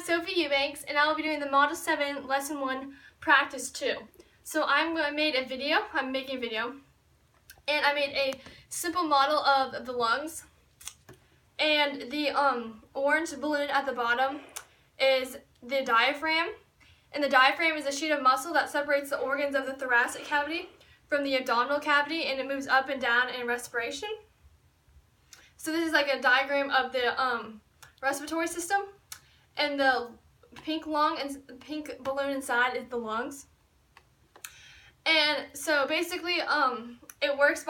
Sophie Eubanks, and I will be doing the Model 7 Lesson 1 Practice 2. So I'm making a video, and I made a simple model of the lungs. And the orange balloon at the bottom is the diaphragm. And the diaphragm is a sheet of muscle that separates the organs of the thoracic cavity from the abdominal cavity, and it moves up and down in respiration. So this is like a diagram of the respiratory system. And the pink pink balloon inside is the lungs. And so basically it works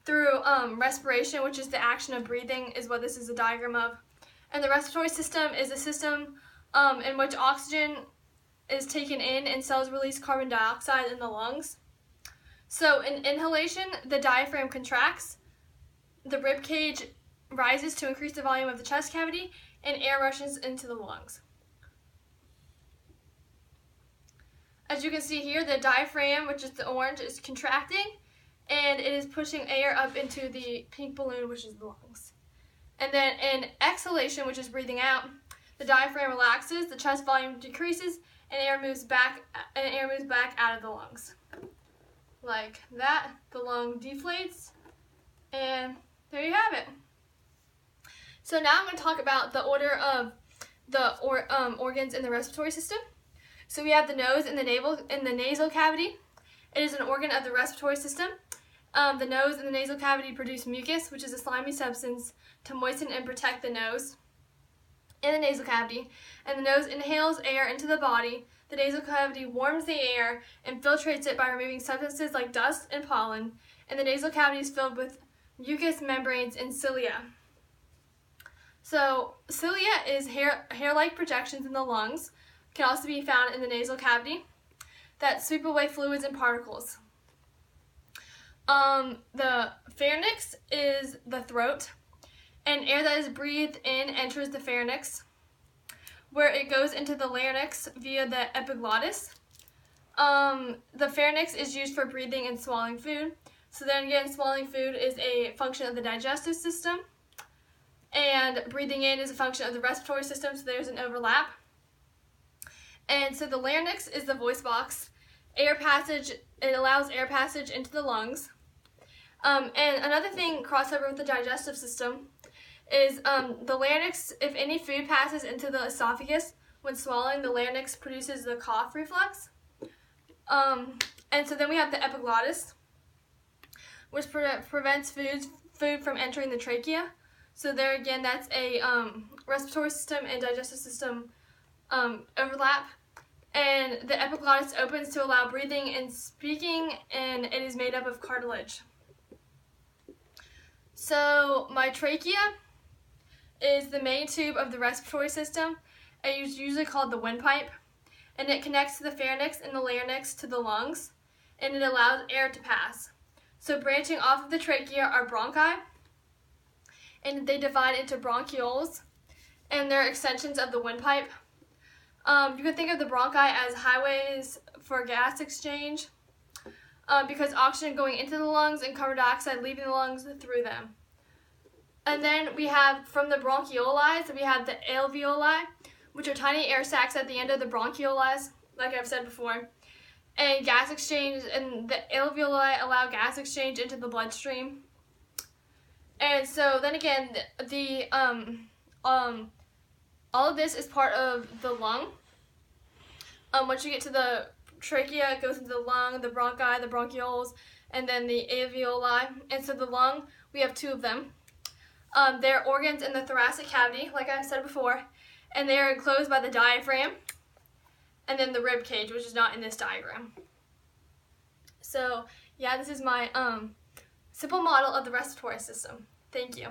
through respiration, which is the action of breathing, is what this is a diagram of. And the respiratory system is a system in which oxygen is taken in and cells release carbon dioxide in the lungs. So in inhalation, the diaphragm contracts, the rib cage rises to increase the volume of the chest cavity, and air rushes into the lungs. As you can see here, the diaphragm, which is the orange, is contracting, and it is pushing air up into the pink balloon, which is the lungs. And then in exhalation, which is breathing out, the diaphragm relaxes, the chest volume decreases, and air moves back out of the lungs. Like that, the lung deflates, and there you have it. So now I'm going to talk about the order of the organs in the respiratory system. So we have the nose and the nasal cavity. It is an organ of the respiratory system. The nose and the nasal cavity produce mucus, which is a slimy substance to moisten and protect the nose and the nasal cavity. And the nose inhales air into the body. The nasal cavity warms the air and filtrates it by removing substances like dust and pollen. And the nasal cavity is filled with mucous membranes and cilia. So cilia is hair-like projections in the lungs, can also be found in the nasal cavity, that sweep away fluids and particles. The pharynx is the throat, and air that is breathed in enters the pharynx, where it goes into the larynx via the epiglottis. The pharynx is used for breathing and swallowing food. So then again, swallowing food is a function of the digestive system, and breathing in is a function of the respiratory system, so there's an overlap. And so the larynx is the voice box. It allows air passage into the lungs. And another thing, crossover with the digestive system, is the larynx, if any food passes into the esophagus when swallowing, the larynx produces the cough reflex. And so then we have the epiglottis, which prevents food from entering the trachea. So there again, that's a respiratory system and digestive system overlap. And the epiglottis opens to allow breathing and speaking, and it is made up of cartilage. So my trachea is the main tube of the respiratory system. It is usually called the windpipe, and it connects to the pharynx and the larynx to the lungs, and it allows air to pass. So branching off of the trachea are bronchi, and they divide into bronchioles, and they're extensions of the windpipe. You can think of the bronchi as highways for gas exchange, because oxygen going into the lungs and carbon dioxide leaving the lungs through them. And then we have, from the bronchioles, we have the alveoli, which are tiny air sacs at the end of the bronchioles, like I've said before. And gas exchange, and the alveoli allow gas exchange into the bloodstream. And so then again, all of this is part of the lung. Once you get to the trachea, it goes into the lung, the bronchi, the bronchioles, and then the alveoli. And so the lung, we have two of them. They're organs in the thoracic cavity, like I said before, and they are enclosed by the diaphragm, and then the rib cage, which is not in this diagram. So yeah, this is my simple model of the respiratory system. Thank you.